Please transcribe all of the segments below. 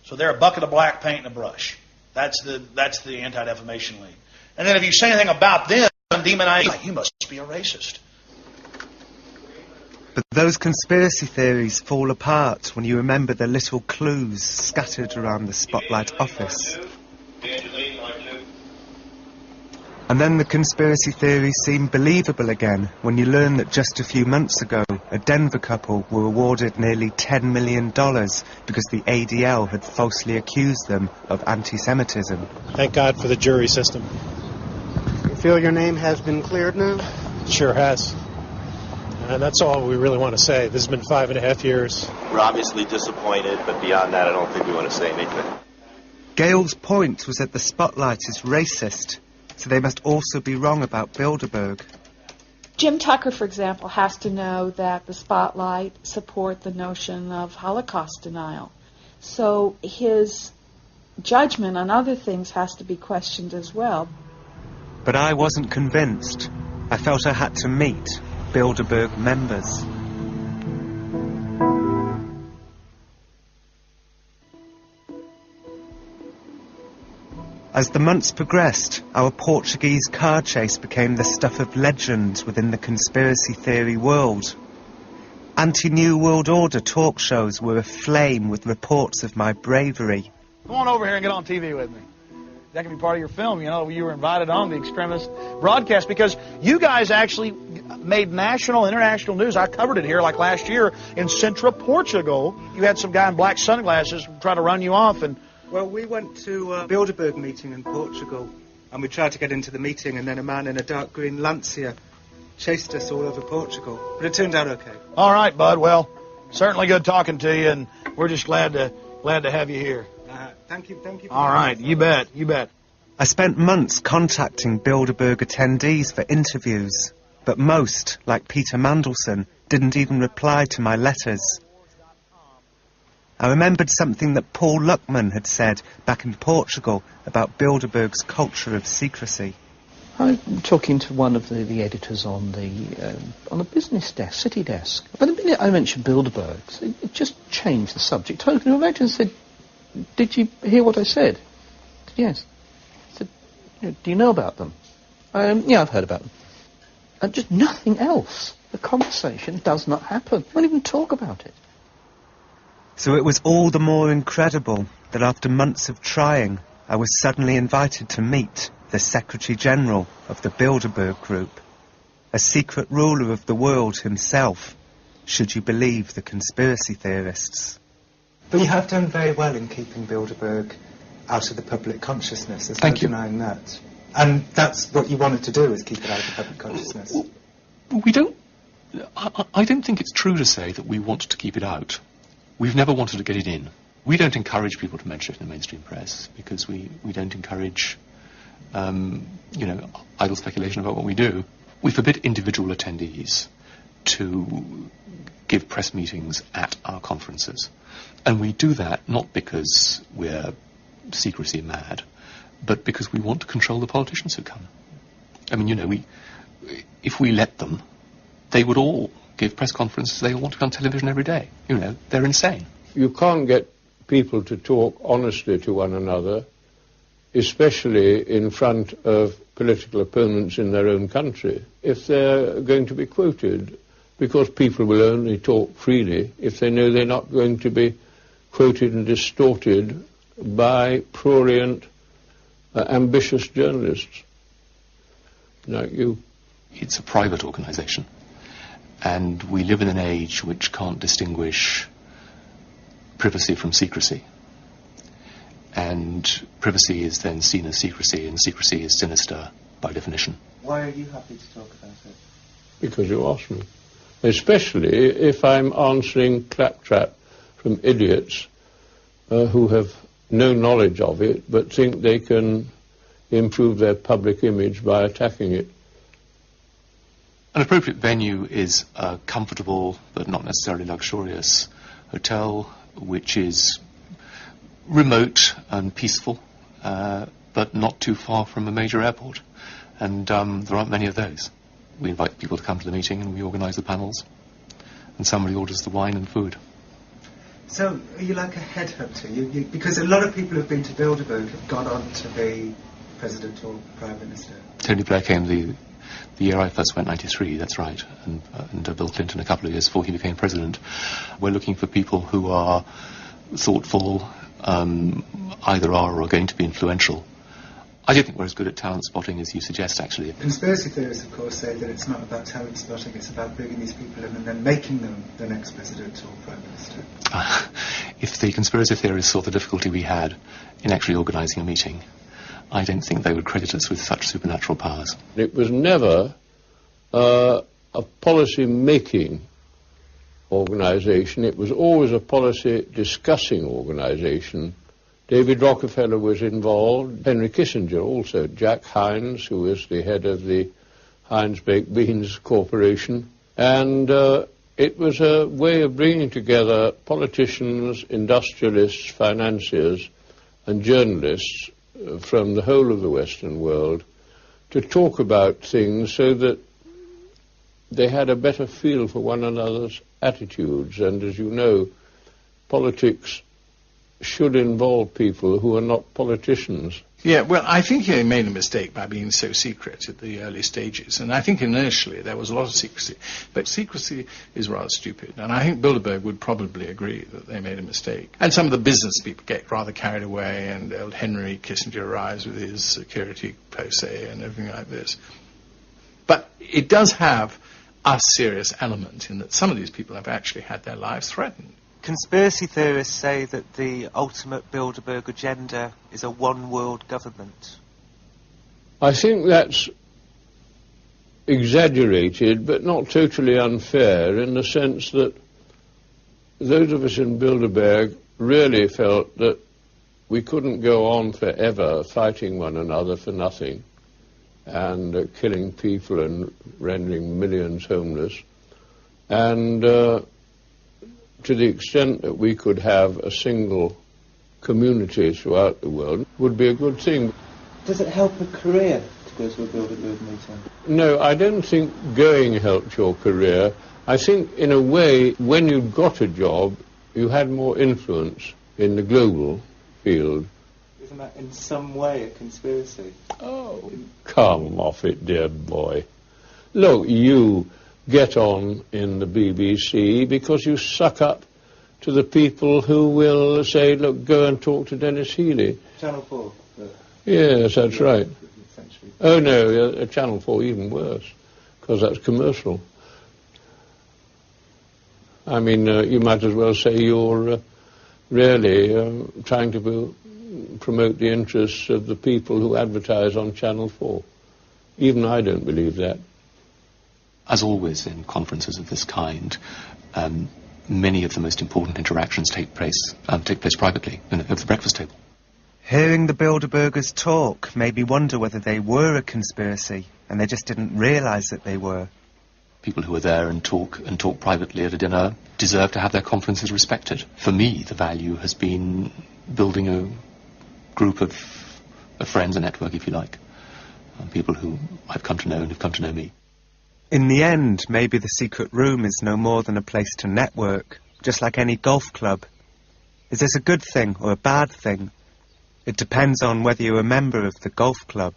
So they're a bucket of black paint and a brush. That's the Anti-Defamation League. And then if you say anything about them, demonize, you must be a racist. But those conspiracy theories fall apart when you remember the little clues scattered around the Spotlight office. And then the conspiracy theories seem believable again when you learn that just a few months ago, a Denver couple were awarded nearly $10 million because the ADL had falsely accused them of anti-Semitism. Thank God for the jury system. You feel your name has been cleared now? Sure has. And that's all we really want to say. This has been 5.5 years. We're obviously disappointed, but beyond that, I don't think we want to say anything. Gale's point was that the Spotlight is racist, so they must also be wrong about Bilderberg. Jim Tucker, for example, has to know that the Spotlight support the notion of Holocaust denial. So his judgment on other things has to be questioned as well. But I wasn't convinced. I felt I had to meet Bilderberg members. As the months progressed, our Portuguese car chase became the stuff of legend within the conspiracy theory world. Anti-New World Order talk shows were aflame with reports of my bravery. Come on over here and get on TV with me. That can be part of your film, you know. You were invited on the extremist broadcast because you guys actually made national, international news. I covered it here like last year in Central Portugal. You had some guy in black sunglasses try to run you off. And well, we went to a Bilderberg meeting in Portugal, and we tried to get into the meeting, and then a man in a dark green Lancia chased us all over Portugal. But it turned out okay. All right, bud. Well, certainly good talking to you, and we're just glad to have you here. Thank you. All right, you bet. I spent months contacting Bilderberg attendees for interviews, but most, like Peter Mandelson, didn't even reply to my letters. I remembered something that Paul Luckman had said back in Portugal about Bilderberg's culture of secrecy. I'm talking to one of the editors on the business desk, city desk. But the minute I mentioned Bilderberg, it just changed the subject. Totally. I imagine said, "Did you hear what I said?" I said, "Yes." I said, "Do you know about them?" "Yeah, I've heard about them." And just nothing else. The conversation does not happen. We don't even talk about it. So it was all the more incredible that after months of trying, I was suddenly invited to meet the Secretary General of the Bilderberg Group, a secret ruler of the world himself, should you believe the conspiracy theorists. But you have done very well in keeping Bilderberg out of the public consciousness. There's no denying that. And that's what you wanted to do, is keep it out of the public consciousness. We don't... I don't think it's true to say that we want to keep it out. We've never wanted to get it in. We don't encourage people to mention it in the mainstream press because we don't encourage, idle speculation about what we do. We forbid individual attendees to give press meetings at our conferences. And we do that not because we're secrecy mad, but because we want to control the politicians who come. I mean, if we let them, they would all give press conferences. They all want to be on television every day. They're insane. You can't get people to talk honestly to one another, especially in front of political opponents in their own country, if they're going to be quoted, because people will only talk freely if they know they're not going to be quoted and distorted by prurient, ambitious journalists like you. It's a private organisation, and we live in an age which can't distinguish privacy from secrecy. And privacy is then seen as secrecy, and secrecy is sinister by definition. Why are you happy to talk about it? Because you asked me. Especially if I'm answering claptrap from idiots who have no knowledge of it, but think they can improve their public image by attacking it. An appropriate venue is a comfortable, but not necessarily luxurious, hotel, which is remote and peaceful, but not too far from a major airport. And there aren't many of those. We invite people to come to the meeting and we organise the panels, and somebody orders the wine and food. So, are you like a headhunter? Because a lot of people who've been to Bilderberg have gone on to be president or prime minister. Tony Blair came the year I first went, 93, that's right, and Bill Clinton a couple of years before he became president. We're looking for people who are thoughtful, either are or are going to be influential. I don't think we're as good at talent spotting as you suggest, actually. Conspiracy theorists, of course, say that it's not about talent spotting, it's about bringing these people in and then making them the next president or prime minister. If the conspiracy theorists saw the difficulty we had in actually organising a meeting, I don't think they would credit us with such supernatural powers. It was never a policy-making organisation. It was always a policy-discussing organisation. David Rockefeller was involved, Henry Kissinger also, Jack Hines, who was the head of the Heinz Baked Beans Corporation, and it was a way of bringing together politicians, industrialists, financiers, and journalists from the whole of the Western world to talk about things so that they had a better feel for one another's attitudes. And as you know, politics should involve people who are not politicians. Yeah, well, I think he made a mistake by being so secret at the early stages, and I think initially there was a lot of secrecy, but secrecy is rather stupid, and I think Bilderberg would probably agree that they made a mistake. And some of the business people get rather carried away, and old Henry Kissinger arrives with his security posse and everything like this. But it does have a serious element in that some of these people have actually had their lives threatened. Conspiracy theorists say that the ultimate Bilderberg agenda is a one-world government. I think that's exaggerated, but not totally unfair, in the sense that those of us in Bilderberg really felt that we couldn't go on forever fighting one another for nothing and killing people and rendering millions homeless. And to the extent that we could have a single community throughout the world would be a good thing. Does it help a career to go to a Bilderberg meeting? No, I don't think going helped your career. I think, in a way, when you got a job, you had more influence in the global field. Isn't that in some way a conspiracy? Oh, come off it, dear boy. Look, you get on in the BBC because you suck up to the people who will say, look, go and talk to Dennis Healey. Channel 4? Yes, that's right. Oh, no, Channel 4 even worse, because that's commercial. I mean, you might as well say you're really trying to promote the interests of the people who advertise on Channel 4. Even I don't believe that. As always in conferences of this kind, many of the most important interactions take place privately, over the breakfast table. Hearing the Bilderbergers talk made me wonder whether they were a conspiracy, and they just didn't realise that they were. People who are there and talk privately at a dinner deserve to have their conferences respected. For me, the value has been building a group of friends, a network, if you like, people who I've come to know and who've come to know me. In the end, maybe the secret room is no more than a place to network, just like any golf club. Is this a good thing or a bad thing? It depends on whether you're a member of the golf club.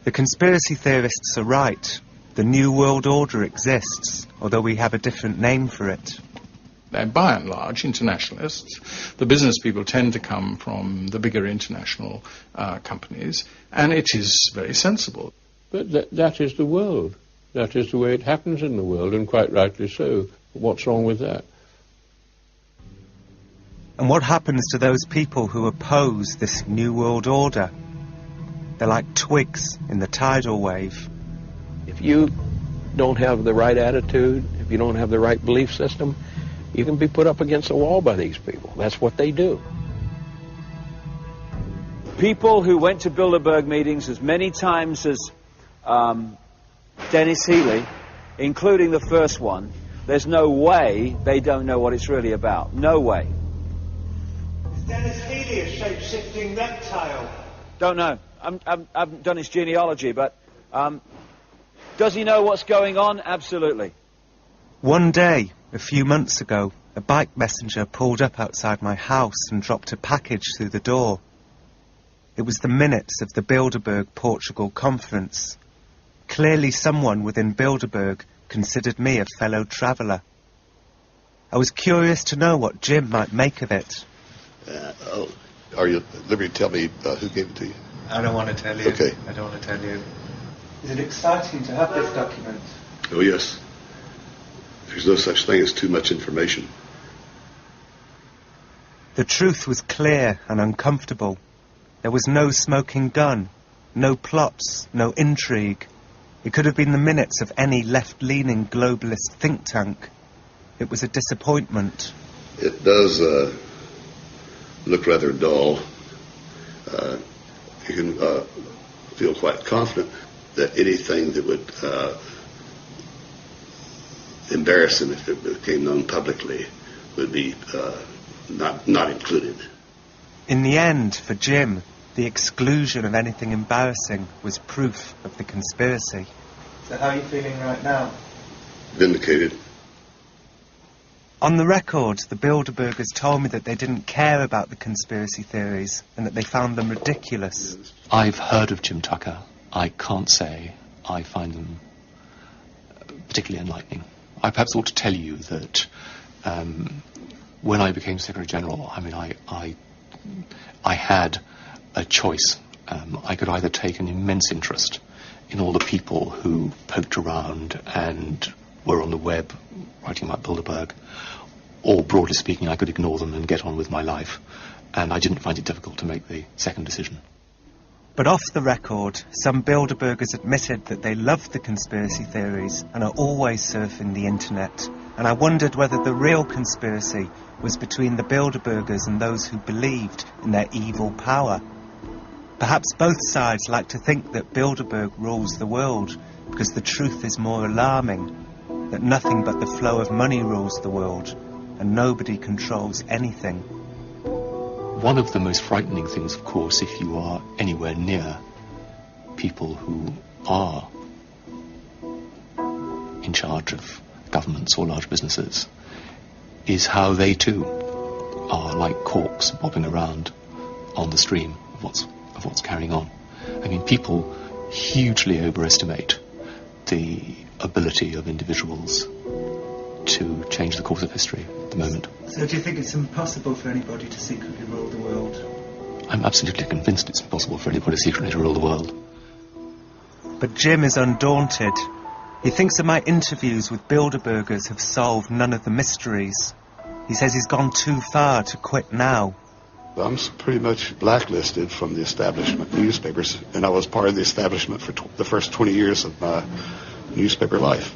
The conspiracy theorists are right. The New World Order exists, although we have a different name for it. They're by and large internationalists. The business people tend to come from the bigger international companies, and it is very sensible. But that is the world. That is the way it happens in the world, and quite rightly so. What's wrong with that? And what happens to those people who oppose this New World Order? They're like twigs in the tidal wave. If you don't have the right attitude, if you don't have the right belief system, you can be put up against a wall by these people. That's what they do. People who went to Bilderberg meetings as many times as Dennis Healey, including the first one, there's no way they don't know what it's really about. No way. Is Dennis Healey a shape-shifting reptile? Don't know. I haven't done his genealogy, but does he know what's going on? Absolutely. One day, A few months ago, a bike messenger pulled up outside my house and dropped a package through the door. It was the minutes of the Bilderberg Portugal conference. Clearly someone within Bilderberg considered me a fellow traveller. I was curious to know what Jim might make of it. Are you at liberty to tell me who gave it to you? I don't want to tell you. Okay. I don't want to tell you. Is it exciting to have this document? Oh, yes. There's no such thing as too much information. The truth was clear and uncomfortable. There was no smoking gun, no plots, no intrigue. It could have been the minutes of any left-leaning globalist think tank. It was a disappointment. It does look rather dull. You can feel quite confident that anything that would embarrass him if it became known publicly would be not included. In the end, for Jim, the exclusion of anything embarrassing was proof of the conspiracy. So how are you feeling right now? Vindicated. On the record, the Bilderbergers told me that they didn't care about the conspiracy theories and that they found them ridiculous. I've heard of Jim Tucker. I can't say I find them particularly enlightening. I perhaps ought to tell you that when I became Secretary General, I mean, I had a choice. I could either take an immense interest in all the people who poked around and were on the web writing about Bilderberg, or broadly speaking, I could ignore them and get on with my life. And I didn't find it difficult to make the second decision. But off the record, some Bilderbergers admitted that they loved the conspiracy theories and are always surfing the internet. And I wondered whether the real conspiracy was between the Bilderbergers and those who believed in their evil power. Perhaps both sides like to think that Bilderberg rules the world because the truth is more alarming, that nothing but the flow of money rules the world and nobody controls anything. One of the most frightening things, of course, if you are anywhere near people who are in charge of governments or large businesses, is how they too are like corks bobbing around on the stream of what's carrying on. I mean, people hugely overestimate the ability of individuals to change the course of history at the moment. So do you think it's impossible for anybody to secretly rule the world? I'm absolutely convinced it's impossible for anybody secretly to rule the world. But Jim is undaunted. He thinks that my interviews with Bilderbergers have solved none of the mysteries. He says he's gone too far to quit now. I'm pretty much blacklisted from the establishment newspapers, and I was part of the establishment for the first 20 years of my newspaper life.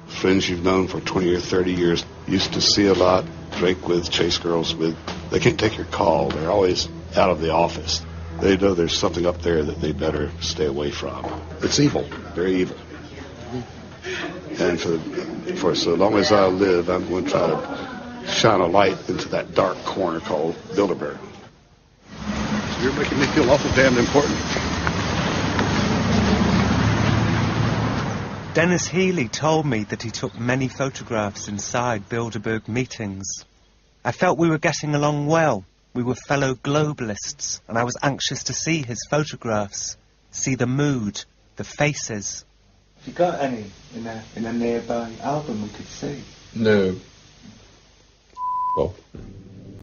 Friends you've known for 20 or 30 years, used to see a lot, drink with, chase girls with. They can't take your call. They're always out of the office. They know there's something up there that they better stay away from. It's evil, very evil. And for so long as I live, I'm going to try to shine a light into that dark corner called Bilderberg. You're making me feel awful damned important. Dennis Healy told me that he took many photographs inside Bilderberg meetings. I felt we were getting along well. We were fellow globalists, and I was anxious to see his photographs, see the mood, the faces. Have you got any in a nearby album we could see? No. Well.